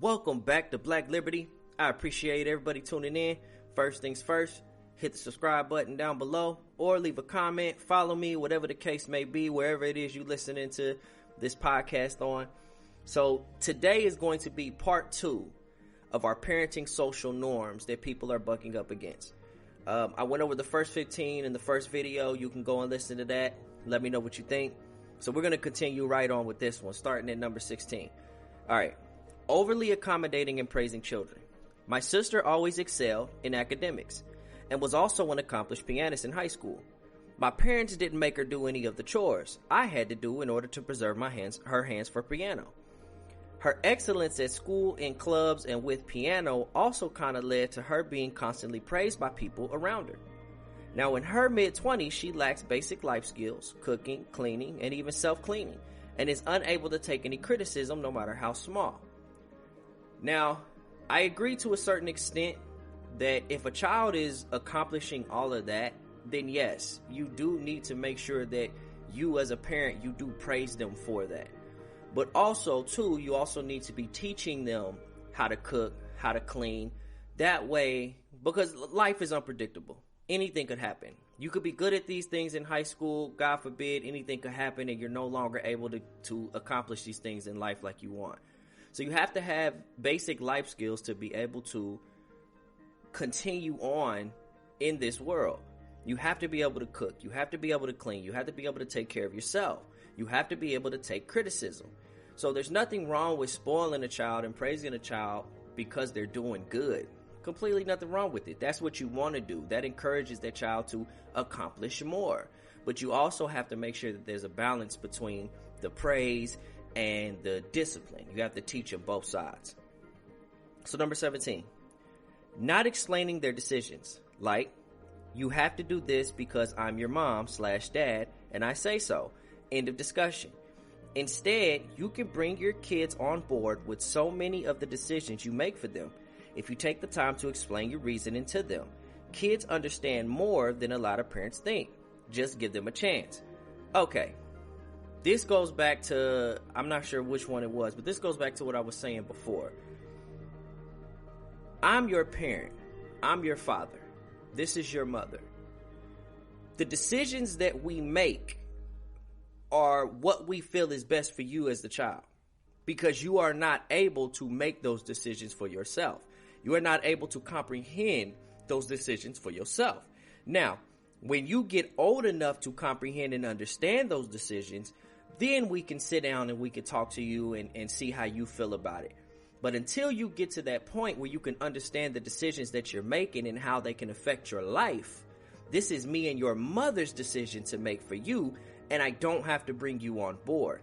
Welcome back to Black Liberty. I appreciate everybody tuning in. First things first, hit the subscribe button down below or leave a comment, follow me, whatever the case may be, wherever it is you listening to this podcast on. So today is going to be part 2 of our parenting social norms that people are bucking up against. I went over the first 15 in the first video. You can go and listen to that. Let me know what you think. So we're going to continue right on with this one, starting at number 16. All right. Overly accommodating and praising children. My sister always excelled in academics and was also an accomplished pianist in high school. My parents didn't make her do any of the chores I had to do in order to preserve her hands for piano. Her excellence at school, in clubs, and with piano also kind of led to her being constantly praised by people around her. Now, in her mid-20s, she lacks basic life skills, cooking, cleaning, and even self-cleaning, and is unable to take any criticism no matter how small. Now, I agree to a certain extent that if a child is accomplishing all of that, then yes, you do need to make sure that you as a parent, you do praise them for that. But also, too, you also need to be teaching them how to cook, how to clean. That way, because life is unpredictable. Anything could happen. You could be good at these things in high school. God forbid, anything could happen and you're no longer able to accomplish these things in life like you want. So you have to have basic life skills to be able to continue on in this world. You have to be able to cook. You have to be able to clean. You have to be able to take care of yourself. You have to be able to take criticism. So there's nothing wrong with spoiling a child and praising a child because they're doing good. Completely nothing wrong with it. That's what you want to do. That encourages that child to accomplish more. But you also have to make sure that there's a balance between the praise and the discipline. You have to teach them both sides. So number 17, not explaining their decisions. Like, you have to do this because I'm your mom/dad and I say so. End of discussion. Instead, you can bring your kids on board with so many of the decisions you make for them if you take the time to explain your reasoning to them. Kids understand more than a lot of parents think. Just give them a chance. Okay. This goes back to, I'm not sure which one it was, but this goes back to what I was saying before. I'm your parent. I'm your father. This is your mother. The decisions that we make are what we feel is best for you as the child, because you are not able to make those decisions for yourself. You are not able to comprehend those decisions for yourself. Now, when you get old enough to comprehend and understand those decisions, then we can sit down and we can talk to you and see how you feel about it. But until you get to that point where you can understand the decisions that you're making and how they can affect your life, this is me and your mother's decision to make for you, and I don't have to bring you on board.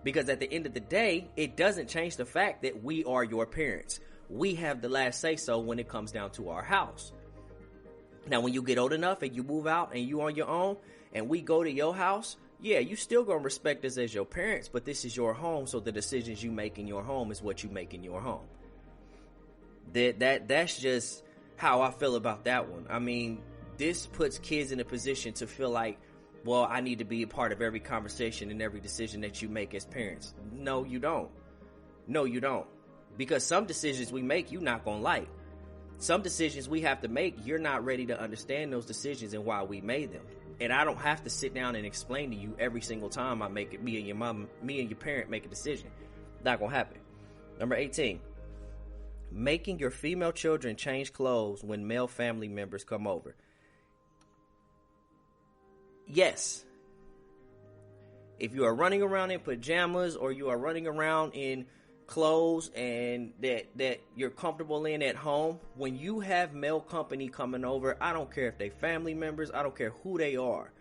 Because at the end of the day, it doesn't change the fact that we are your parents. We have the last say so when it comes down to our house. Now, when you get old enough and you move out and you on your own and we go to your house, yeah, you still gonna respect us as your parents, but this is your home, so the decisions you make in your home is what you make in your home. That's just how I feel about that one. I mean, this puts kids in a position to feel like, well, I need to be a part of every conversation and every decision that you make as parents. No, you don't. No, you don't. Because some decisions we make, you're not gonna like. Some decisions we have to make, you're not ready to understand those decisions and why we made them. And I don't have to sit down and explain to you every single time I make it, me and your parent make a decision. Not gonna happen. Number 18, making your female children change clothes when male family members come over. Yes. If you are running around in pajamas or you are running around in clothes and that you're comfortable in at home, when you have male company coming over, I don't care if they family members, I don't care who they are,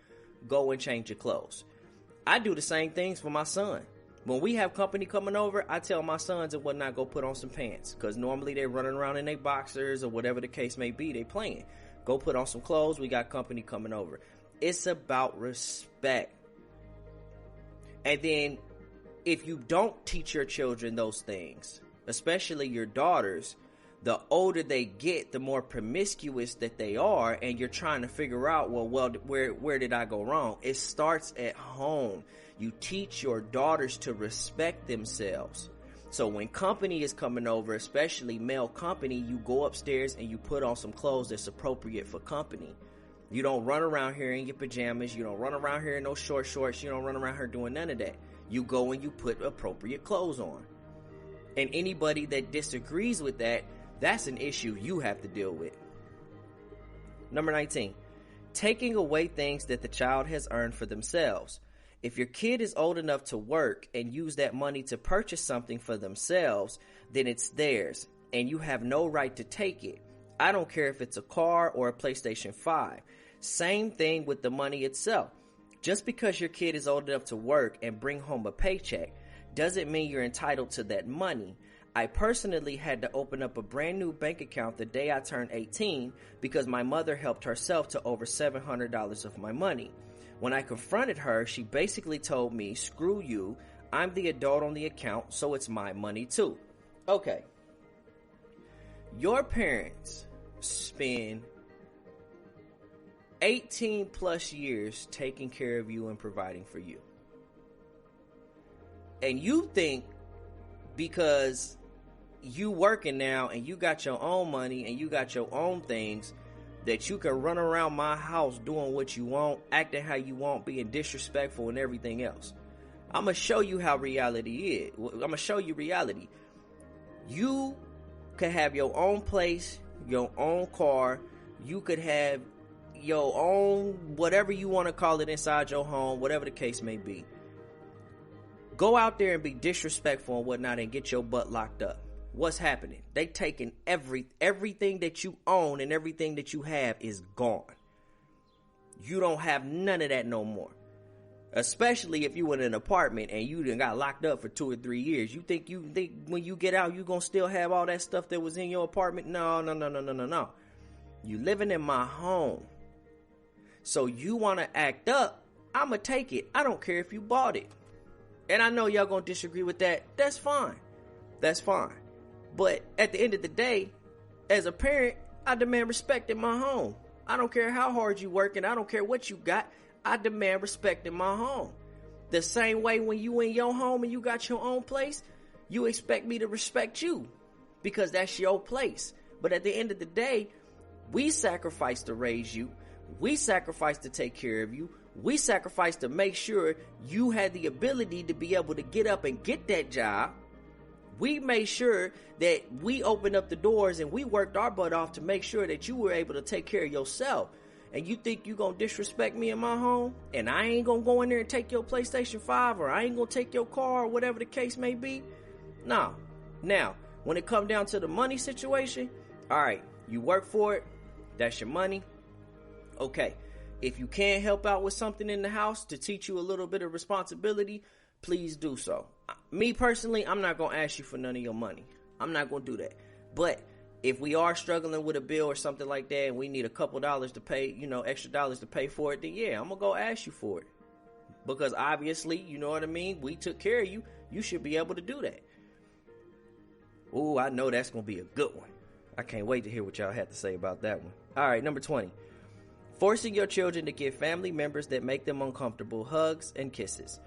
go and change your clothes. I do the same things for my son. When we have company coming over, I tell my sons and whatnot, go put on some pants, because normally they're running around in their boxers or whatever the case may be, they playing. Go put on some clothes, we got company coming over. It's about respect. And then if you don't teach your children those things, especially your daughters, the older they get, the more promiscuous that they are, and you're trying to figure out, well, where did I go wrong? It starts at home. You teach your daughters to respect themselves. So when company is coming over, especially male company, you go upstairs and you put on some clothes that's appropriate for company. You don't run around here in your pajamas. You don't run around here in no short shorts. You don't run around here doing none of that. You go and you put appropriate clothes on. And anybody that disagrees with that, that's an issue you have to deal with. Number 19, taking away things that the child has earned for themselves. If your kid is old enough to work and use that money to purchase something for themselves, then it's theirs, and you have no right to take it. I don't care if it's a car or a PlayStation 5. Same thing with the money itself. Just because your kid is old enough to work and bring home a paycheck doesn't mean you're entitled to that money. I personally had to open up a brand new bank account the day I turned 18 because my mother helped herself to over $700 of my money. When I confronted her, she basically told me, screw you, I'm the adult on the account, so it's my money too. Okay. Your parents spend 18 plus years taking care of you and providing for you. And you think because you working now and you got your own money and you got your own things that you can run around my house doing what you want, acting how you want, being disrespectful and everything else. I'm going to show you how reality is. I'm going to show you reality. You could have your own place, your own car. You could have your own, whatever you want to call it, inside your home, whatever the case may be. Go out there and be disrespectful and whatnot and get your butt locked up. What's happening? They taking everything that you own and everything that you have is gone. You don't have none of that no more. Especially if you in an apartment and you done got locked up for 2 or 3 years. You think when you get out, you gonna still have all that stuff that was in your apartment? No. You living in my home. So you want to act up, I'ma take it. I don't care if you bought it. And I know y'all gonna disagree with that. That's fine. But at the end of the day, as a parent, I demand respect in my home. I don't care how hard you working. I don't care what you got. I demand respect in my home. The same way when you in your home and you got your own place, you expect me to respect you because that's your place. But at the end of the day, we sacrifice to raise you. We sacrifice to take care of you. We sacrifice to make sure you had the ability to be able to get up and get that job. We made sure that we opened up the doors and we worked our butt off to make sure that you were able to take care of yourself. And you think you gonna disrespect me in my home? And I ain't gonna go in there and take your PlayStation 5 or I ain't gonna take your car or whatever the case may be? No. Now, when it come down to the money situation, all right, you work for it. That's your money. Okay. If you can't help out with something in the house to teach you a little bit of responsibility, please do so. Me personally, I'm not going to ask you for none of your money. I'm not going to do that. But if we are struggling with a bill or something like that and we need a couple dollars to pay, extra dollars to pay for it, then yeah, I'm going to go ask you for it. Because obviously, you know what I mean? We took care of you. You should be able to do that. Ooh, I know that's going to be a good one. I can't wait to hear what y'all have to say about that one. All right, number 20. Forcing your children to give family members that make them uncomfortable hugs and kisses.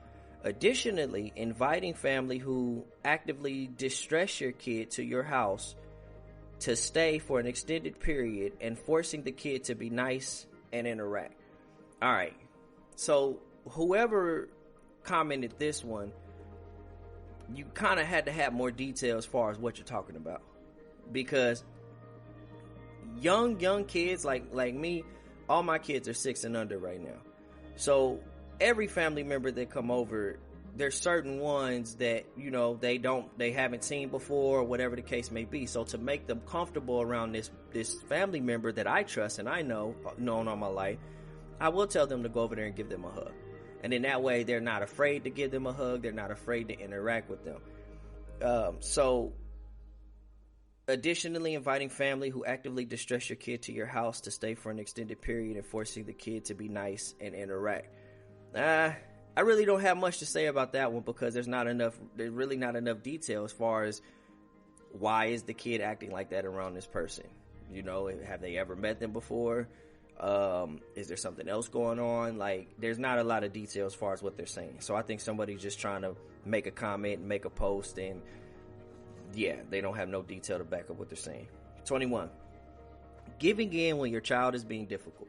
Additionally, inviting family who actively distress your kid to your house to stay for an extended period and forcing the kid to be nice and interact. All right. So whoever commented this one, you kind of had to have more detail as far as what you're talking about. Because young kids like me, all my kids are 6 and under right now. So every family member that come over, there's certain ones that, they haven't seen before or whatever the case may be. So to make them comfortable around this family member that I trust and I known all my life, I will tell them to go over there and give them a hug. And in that way, they're not afraid to give them a hug. They're not afraid to interact with them. So additionally, inviting family who actively distress your kid to your house to stay for an extended period and forcing the kid to be nice and interact. I really don't have much to say about that one because there's really not enough detail as far as why is the kid acting like that around this person. Have they ever met them before? Is there something else going on? Like, there's not a lot of detail as far as what they're saying. So I think somebody's just trying to make a comment, make a post, and Yeah, they don't have no detail to back up what they're saying. 21. Giving in when your child is being difficult.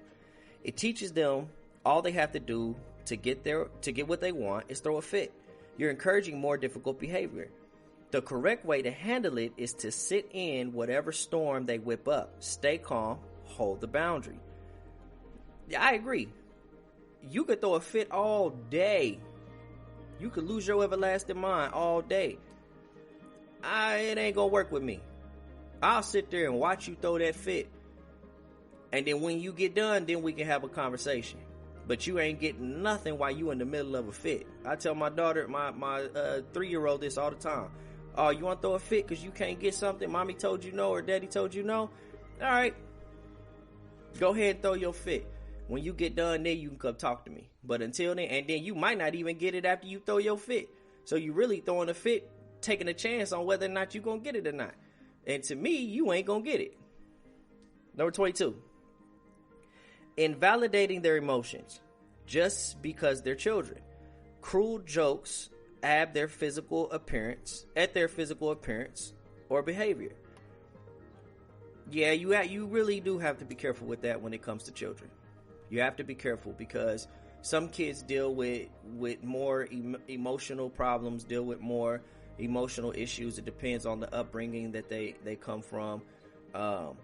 It teaches them all they have to do to get what they want is throw a fit. You're encouraging more difficult behavior. The correct way to handle it is to sit in whatever storm they whip up. Stay calm, hold the boundary. Yeah, I agree. You could throw a fit all day. You could lose your everlasting mind all day. It ain't gonna work with me. I'll sit there and watch you throw that fit. And then when you get done, then we can have a conversation. But you ain't getting nothing while you in the middle of a fit. I tell my daughter, my 3-year-old this all the time. Oh, you want to throw a fit because you can't get something? Mommy told you no or daddy told you no? All right. Go ahead and throw your fit. When you get done, then you can come talk to me. But until then, and then you might not even get it after you throw your fit. So you really throwing a fit, taking a chance on whether or not you're going to get it or not. And to me, you ain't going to get it. Number 22. Invalidating their emotions just because they're children. Cruel jokes at their physical appearance or behavior. Yeah, you really do have to be careful with that when it comes to children. You have to be careful because some kids deal with more emotional problems, deal with more emotional issues. It depends on the upbringing that they come from. And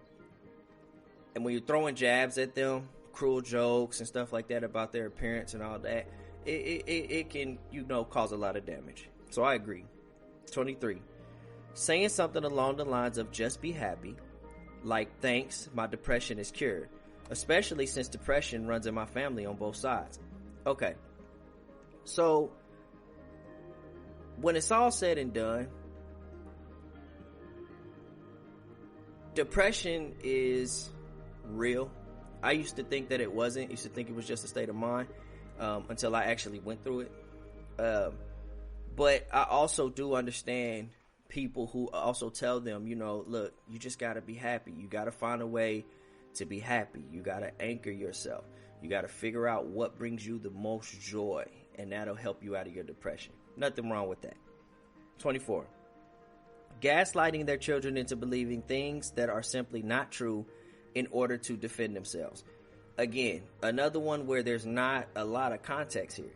when you're throwing jabs at them, cruel jokes and stuff like that about their appearance and all that, it can, cause a lot of damage. So I agree. 23. Saying something along the lines of just be happy, like thanks, my depression is cured, especially since depression runs in my family on both sides. Okay. So when it's all said and done, depression is real. I used to think that it wasn't. I used to think it was just a state of mind until I actually went through it. But I also do understand people who also tell them, look, you just got to be happy. You got to find a way to be happy. You got to anchor yourself. You got to figure out what brings you the most joy, and that'll help you out of your depression. Nothing wrong with that. 24. Gaslighting their children into believing things that are simply not true in order to defend themselves. Again, another one where there's not a lot of context here.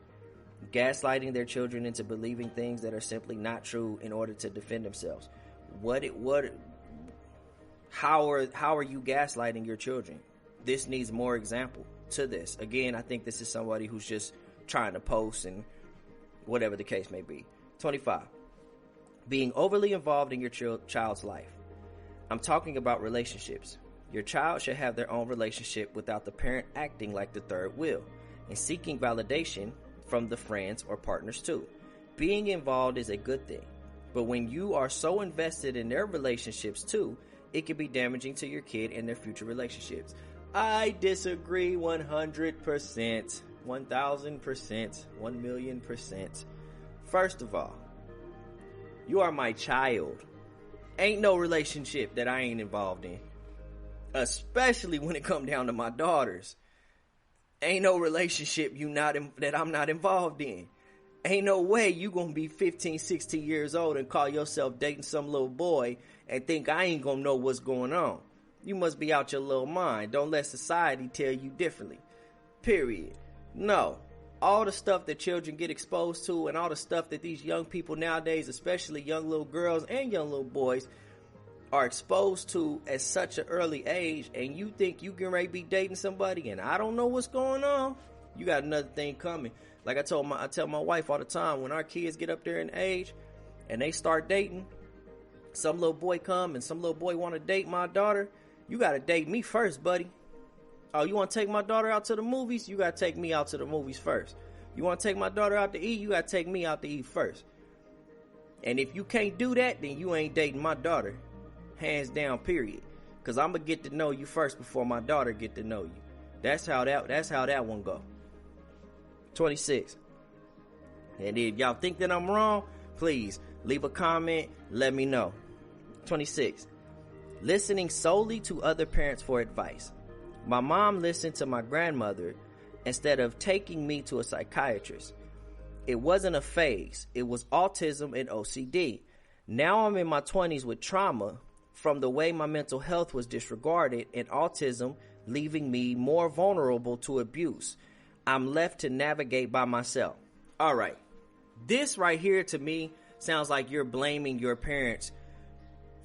Gaslighting their children into believing things that are simply not true in order to defend themselves. How are you gaslighting your children? This needs more example to this. Again, I think this is somebody who's just trying to post and whatever the case may be. 25. Being overly involved in your child's life. I'm talking about relationships. Your child should have their own relationship without the parent acting like the third wheel and seeking validation from the friends or partners too. Being involved is a good thing, but when you are so invested in their relationships too, it can be damaging to your kid and their future relationships. I disagree 100%, 1,000%, 1,000,000%. First of all, you are my child. Ain't no relationship that I ain't involved in. Especially when it come down to my daughters. Ain't no relationship that I'm not involved in. Ain't no way you gonna be 15, 16 years old and call yourself dating some little boy and think I ain't gonna know what's going on. You must be out your little mind. Don't let society tell you differently. Period. No. All the stuff that children get exposed to and all the stuff that these young people nowadays, especially young little girls and young little boys, are exposed to at such an early age, and you think you can be dating somebody and I don't know what's going on, you got another thing coming. Like I tell my wife all the time, when our kids get up there in age and they start dating, some little boy come and some little boy want to date my daughter, you got to date me first, buddy. Oh, you want to take my daughter out to the movies? You got to take me out to the movies first. You want to take my daughter out to eat? You got to take me out to eat first. And if you can't do that, then you ain't dating my daughter. Hands down, period. Because I'm going to get to know you first before my daughter get to know you. That's how that one go. 26. And if y'all think that I'm wrong, please leave a comment. Let me know. 26. Listening solely to other parents for advice. My mom listened to my grandmother instead of taking me to a psychiatrist. It wasn't a phase. It was autism and OCD. Now I'm in my 20s with trauma from the way my mental health was disregarded and autism leaving me more vulnerable to abuse. I'm left to navigate by myself. All right. This right here to me sounds like you're blaming your parents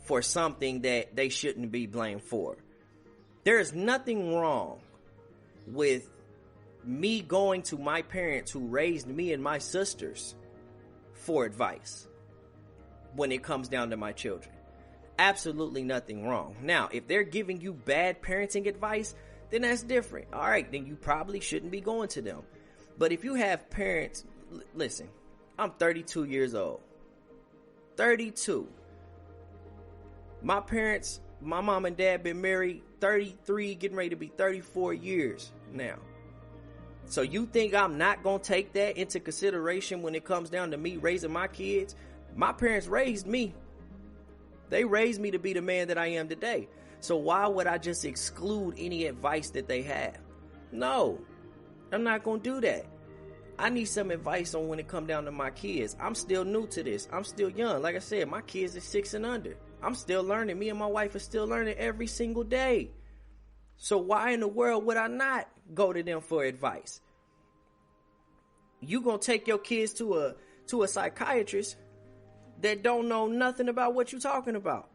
for something that they shouldn't be blamed for. There is nothing wrong with me going to my parents who raised me and my sisters for advice when it comes down to my children. Absolutely nothing wrong. Now, if they're giving you bad parenting advice, then that's different. All right, then you probably shouldn't be going to them. But if you have parents, listen, I'm 32 years old. 32. My parents, my mom and dad been married 33, getting ready to be 34 years now. So you think I'm not going to take that into consideration when it comes down to me raising my kids? My parents raised me. They raised me to be the man that I am today. So why would I just exclude any advice that they have? No, I'm not going to do that. I need some advice on when it come down to my kids. I'm still new to this. I'm still young. Like I said, my kids are 6 and under. I'm still learning. Me and my wife are still learning every single day. So why in the world would I not go to them for advice? You gonna take your kids to a psychiatrist that don't know nothing about what you're talking about.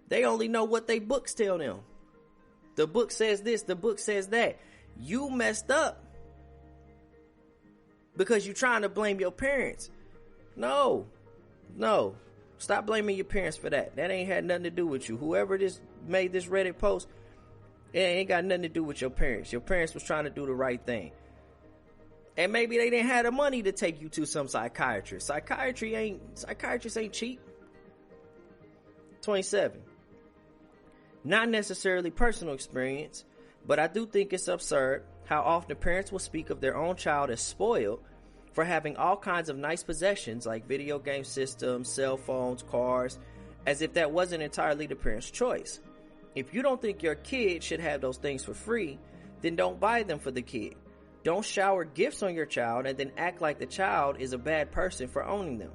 They only know what they books tell them. The book says this, the book says that. You messed up because you're trying to blame your parents. No. Stop blaming your parents for that. That ain't had nothing to do with you. Whoever made this Reddit post, it ain't got nothing to do with your parents. Your parents was trying to do the right thing. And maybe they didn't have the money to take you to some psychiatrist. Psychiatrists ain't cheap. 27. Not necessarily personal experience, but I do think it's absurd how often parents will speak of their own child as spoiled for having all kinds of nice possessions like video game systems, cell phones, cars, as if that wasn't entirely the parent's choice. If you don't think your kid should have those things for free, then don't buy them for the kid. Don't shower gifts on your child and then act like the child is a bad person for owning them.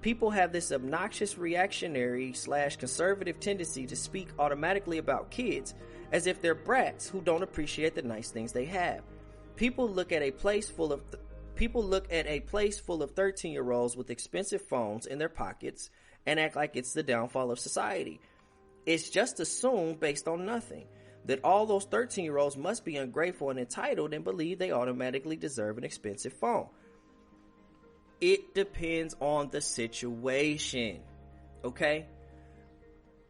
People have this obnoxious reactionary / conservative tendency to speak automatically about kids as if they're brats who don't appreciate the nice things they have. People look at a place full of 13-year-olds with expensive phones in their pockets and act like it's the downfall of society. It's just assumed based on nothing that all those 13-year-olds must be ungrateful and entitled and believe they automatically deserve an expensive phone. It depends on the situation, okay?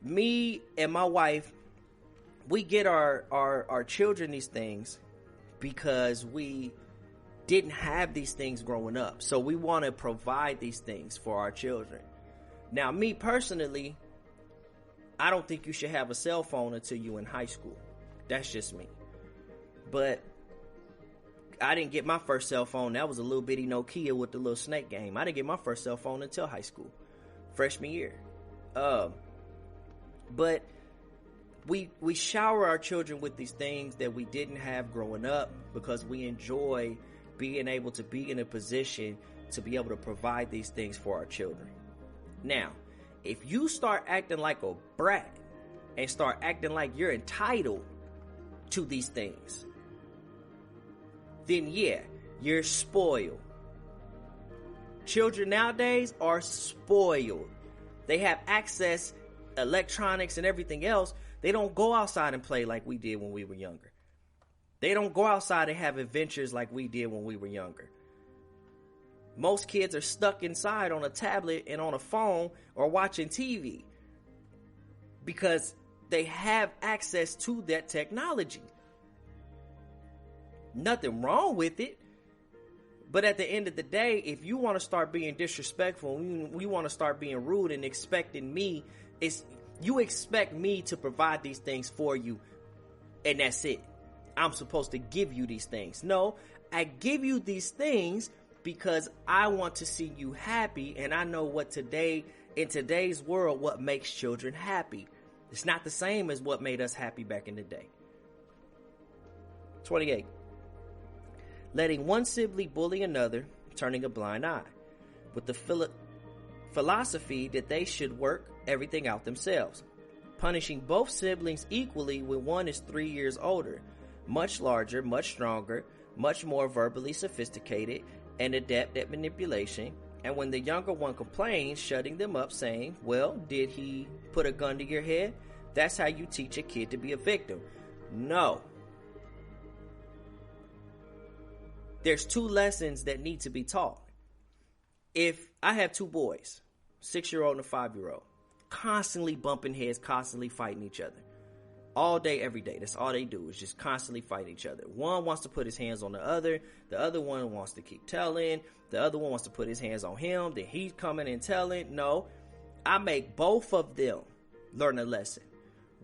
Me and my wife, we get our children these things because we didn't have these things growing up. So we want to provide these things for our children. Now, me personally, I don't think you should have a cell phone until you in high school. That's just me. But I didn't get my first cell phone. That was a little bitty Nokia with the little snake game. I didn't get my first cell phone until high school, freshman year. But we shower our children with these things that we didn't have growing up because we enjoy being able to be in a position to be able to provide these things for our children. Now, if you start acting like a brat and start acting like you're entitled to these things, then yeah, you're spoiled. Children nowadays are spoiled. They have access, electronics and everything else. They don't go outside and play like we did when we were younger. They don't go outside and have adventures like we did when we were younger. Most kids are stuck inside on a tablet and on a phone or watching TV because they have access to that technology. Nothing wrong with it. But at the end of the day, if you want to start being disrespectful, we want to start being rude and expecting me, you expect me to provide these things for you and that's it. I'm supposed to give you these things. No, I give you these things because I want to see you happy, and I know in today's world, what makes children happy. It's not the same as what made us happy back in the day. 28. Letting one sibling bully another, turning a blind eye. With the philosophy that they should work everything out themselves, punishing both siblings equally when one is 3 years older, much larger, much stronger, much more verbally sophisticated, and adept at manipulation, and when the younger one complains, shutting them up, saying, well, did he put a gun to your head? That's how you teach a kid to be a victim. No. There's 2 lessons that need to be taught. If I have 2 boys, 6-year-old and a 5-year-old, constantly bumping heads, constantly fighting each other, all day, every day, that's all they do is just constantly fight each other. One wants to put his hands on the other one wants to keep telling, the other one wants to put his hands on him, then he's coming and telling. No, I make both of them learn a lesson.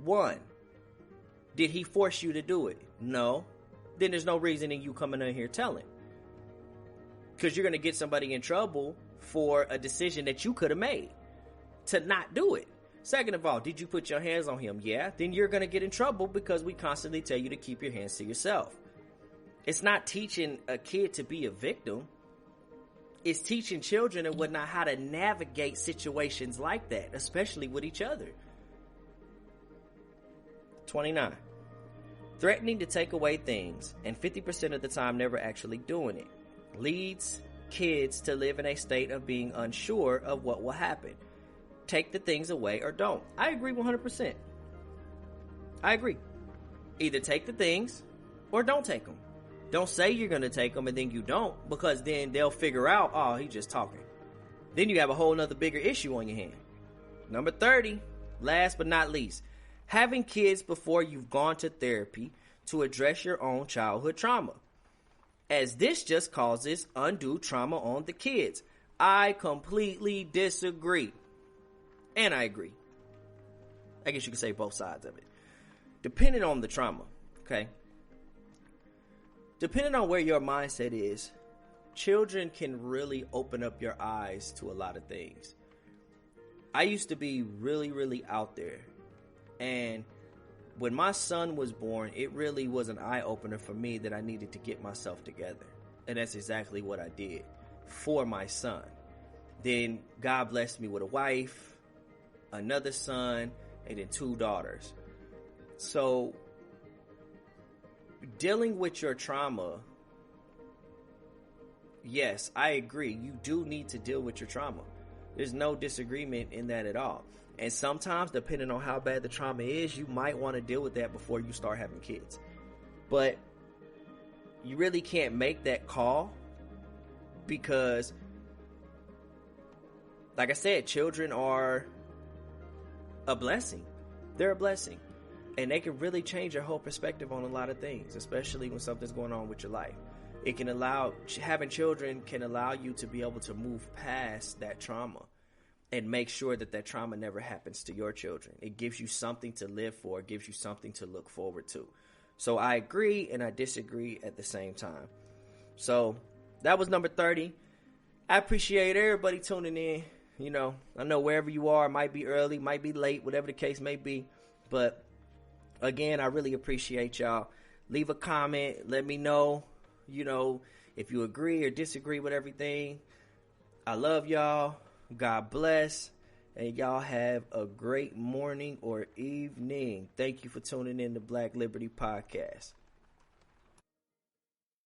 1, did he force you to do it? No. Then there's no reason in you coming in here telling. Because you're going to get somebody in trouble for a decision that you could have made to not do it. Second of all, did you put your hands on him? Yeah. Then you're going to get in trouble because we constantly tell you to keep your hands to yourself. It's not teaching a kid to be a victim. It's teaching children and whatnot how to navigate situations like that, especially with each other. 29. Threatening to take away things, and 50% of the time never actually doing it, leads kids to live in a state of being unsure of what will happen. Take the things away or don't. I agree 100%. I agree. Either take the things or don't take them. Don't say you're going to take them and then you don't, because then they'll figure out, oh, he's just talking. Then you have a whole nother bigger issue on your hand. Number 30, last but not least, having kids before you've gone to therapy to address your own childhood trauma, as this just causes undue trauma on the kids. I completely disagree. And I agree. I guess you could say both sides of it. Depending on the trauma, okay? Depending on where your mindset is, children can really open up your eyes to a lot of things. I used to be really, really out there. And when my son was born, it really was an eye-opener for me that I needed to get myself together. And that's exactly what I did for my son. Then God blessed me with a wife, another son, and then 2 daughters. So dealing with your trauma, yes, I agree. You do need to deal with your trauma. There's no disagreement in that at all. And sometimes, depending on how bad the trauma is, you might want to deal with that before you start having kids. But you really can't make that call because, like I said, children are a blessing. They're a blessing. And they can really change your whole perspective on a lot of things, especially when something's going on with your life. It can having children can allow you to be able to move past that trauma and make sure that that trauma never happens to your children. It gives you something to live for. It gives you something to look forward to. So I agree and I disagree at the same time. So that was number 30. I appreciate everybody tuning in. You know, I know wherever you are, it might be early, might be late, whatever the case may be. But again, I really appreciate y'all. Leave a comment. Let me know, you know, if you agree or disagree with everything. I love y'all. God bless. And y'all have a great morning or evening. Thank you for tuning in to Black Liberty Podcast.